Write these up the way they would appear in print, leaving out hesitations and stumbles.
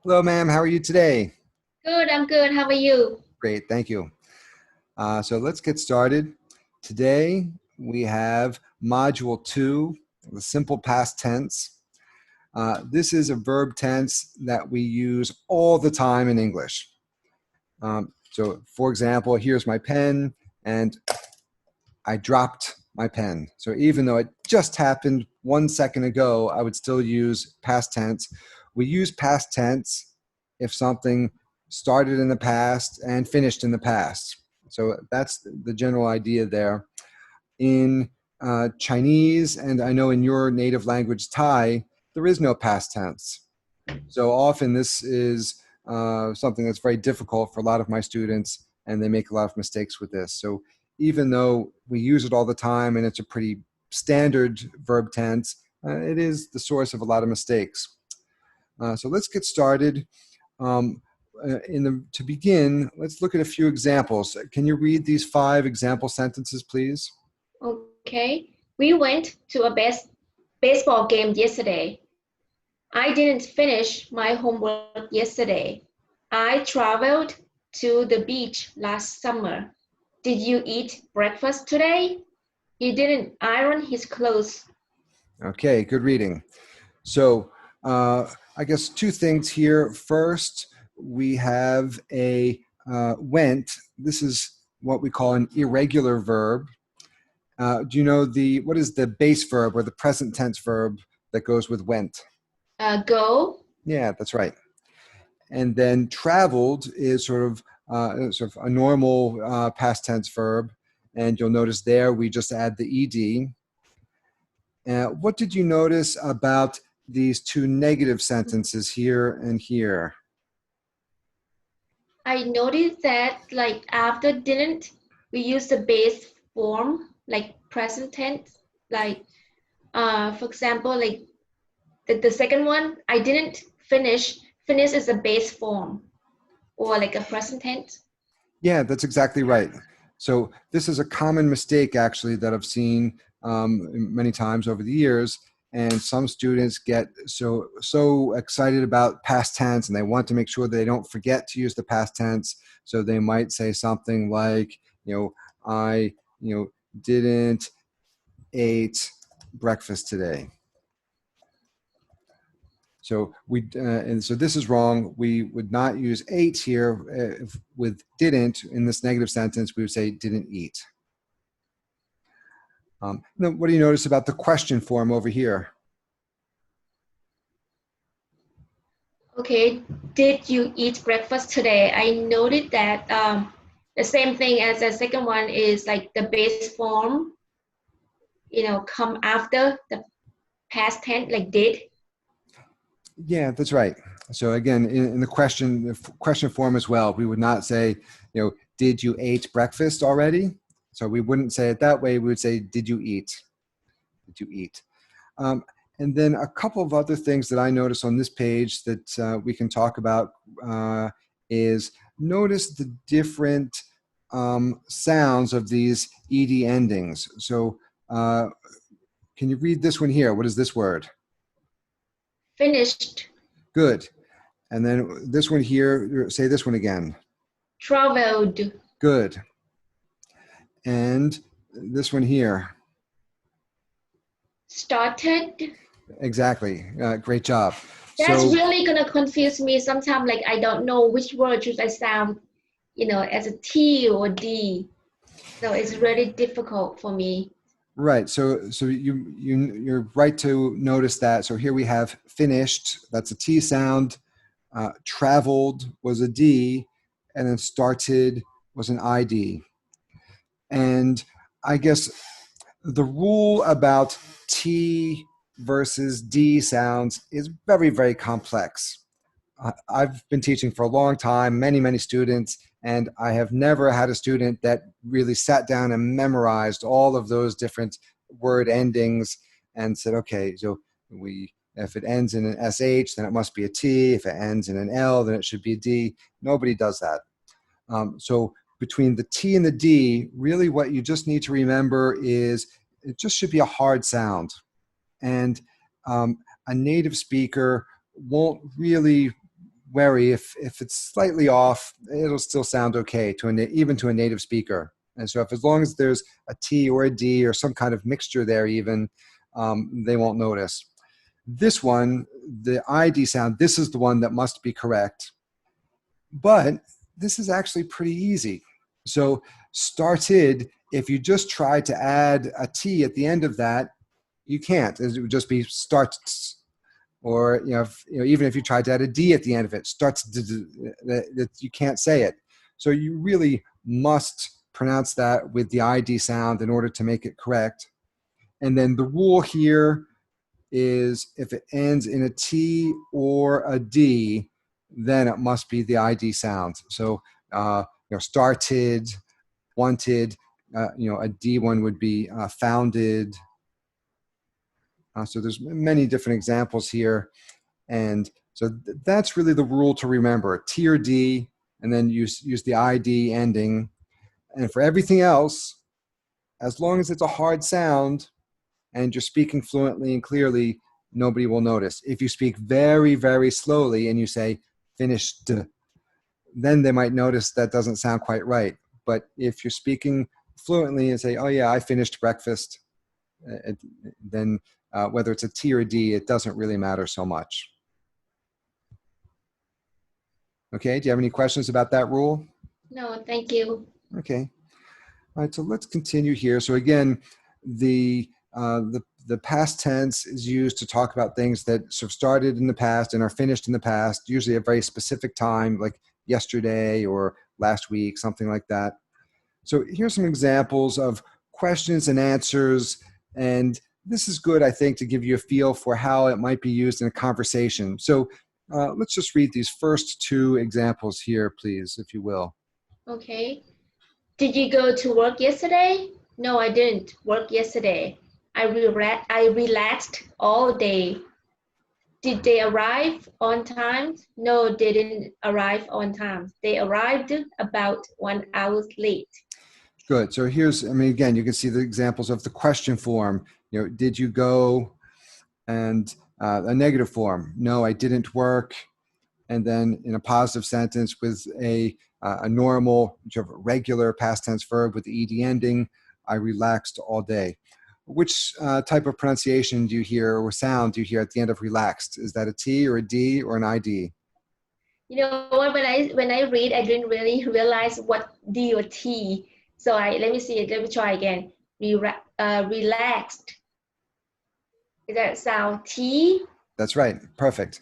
Hello, ma'am. How are you today? Good, I'm good. How are you? Great, thank you. So let's get started. Today we have Module 2, the Simple Past Tense. This is a verb tense that we use all the time in English. So, for example, here's my pen, and I dropped my pen. So even though it just happened 1 second ago, I would still use past tense. We use past tense if something started in the past and finished in the past. So that's the general idea there. In Chinese, and I know in your native language, Thai, there is no past tense. So often this is something that's very difficult for a lot of my students, and they make a lot of mistakes with this. So even though we use it all the time and it's a pretty standard verb tense, it is the source of a lot of mistakes. So let's get started. To begin, let's look at a few examples. Can you read these 5 example sentences, please? Okay. We went to a baseball game yesterday. I didn't finish my homework yesterday. I traveled to the beach last summer. Did you eat breakfast today? He didn't iron his clothes. Okay, good reading. So I guess 2 things here. First, we have a went. This is what we call an irregular verb. Do you know what is the base verb or the present tense verb that goes with went? Go. Yeah, that's right. And then traveled is sort of a normal past tense verb. And you'll notice there we just add the ed. What did you notice about these 2 negative sentences here and here? I noticed that like after didn't, we use the base form like present tense. Like for example, like the second one, I didn't finish. Finish is a base form or like a present tense. Yeah, that's exactly right. So this is a common mistake, actually, that I've seen many times over the years. And some students get so excited about past tense, and they want to make sure they don't forget to use the past tense. So they might say something like, I, didn't eat breakfast today. So and so this is wrong. We would not use ate here with didn't in this negative sentence. We would say didn't eat. Now, what do you notice about the question form over here? Okay, did you eat breakfast today? I noted that the same thing as the second one is like the base form, come after the past tense, like did. Yeah, that's right. So again, in the question form as well, we would not say, did you eat breakfast already? So we wouldn't say it that way. We would say, did you eat? Did you eat? And then a couple of other things that I notice on this page that we can talk about is notice the different sounds of these ed endings. So can you read this one here? What is this word? Finished. Good. And then this one here, say this one again. Traveled. Good. And this one here. Started. Exactly. Great job. That's So really gonna confuse me sometimes. Like I don't know which word should I sound, as a T or D. So it's really difficult for me. right. So you're right to notice that. So here we have finished. That's a T sound. Traveled was a D, and then started was an ID. And I guess the rule about T versus D sounds is very, very complex. I've been teaching for a long time, many students, and I have never had a student that really sat down and memorized all of those different word endings and said, okay, so if it ends in an SH, then it must be a T. If it ends in an L, then it should be a D. Nobody does that. So between the T and the D, really what you just need to remember is it just should be a hard sound. And a native speaker won't really wary. If it's slightly off, it'll still sound okay even to a native speaker. And so as long as there's a T or a D or some kind of mixture there even, they won't notice. This one, the ID sound, this is the one that must be correct. But this is actually pretty easy. So started, if you just try to add a T at the end of that, you can't. It would just be starts. Or even if you tried to add a D at the end of it, starts. You can't say it. So you really must pronounce that with the ID sound in order to make it correct. And then the rule here is if it ends in a T or a D, then it must be the ID sound. So started, wanted. A D one would be founded. So there's many different examples here. And so that's really the rule to remember, T or D, and then use the ID ending. And for everything else, as long as it's a hard sound and you're speaking fluently and clearly, nobody will notice. If you speak very, very slowly and you say finished, then they might notice that doesn't sound quite right. But if you're speaking fluently and say, oh yeah, I finished breakfast, then whether it's a T or a D, it doesn't really matter so much. Okay, do you have any questions about that rule? No, thank you. Okay. All right, so let's continue here. So again, the past tense is used to talk about things that sort of started in the past and are finished in the past, usually a very specific time, like yesterday or last week, something like that. So here's some examples of questions and answers, and this is good, I think, to give you a feel for how it might be used in a conversation. So let's just read these first two examples here, please, if you will. Okay. Did you go to work yesterday? No, I didn't work yesterday. I relaxed all day. Did they arrive on time? No, they didn't arrive on time. They arrived about 1 hour late. Good. So here's, again, you can see the examples of the question form. Did you go? And a negative form. No, I didn't work. And then in a positive sentence with a normal, regular past tense verb with the ed ending, I relaxed all day. Which type of pronunciation do you hear or sound do you hear at the end of relaxed? Is that a T or a D or an ID? You know what? When I read, I didn't really realize what D or T. So let me see it. Let me try again. Relaxed. Does that sound T? That's right. Perfect.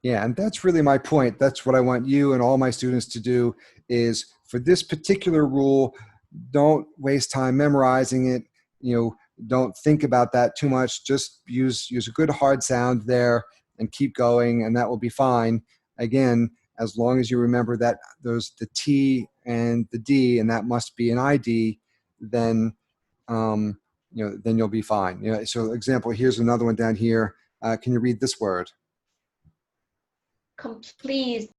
Yeah, and that's really my point. That's what I want you and all my students to do is for this particular rule, don't waste time memorizing it. Don't think about that too much. Just use a good hard sound there and keep going, and that will be fine. Again, as long as you remember that there's the T and the D, and that must be an ID, then then you'll be fine. So example, here's another one down here. Can you read this word? Complete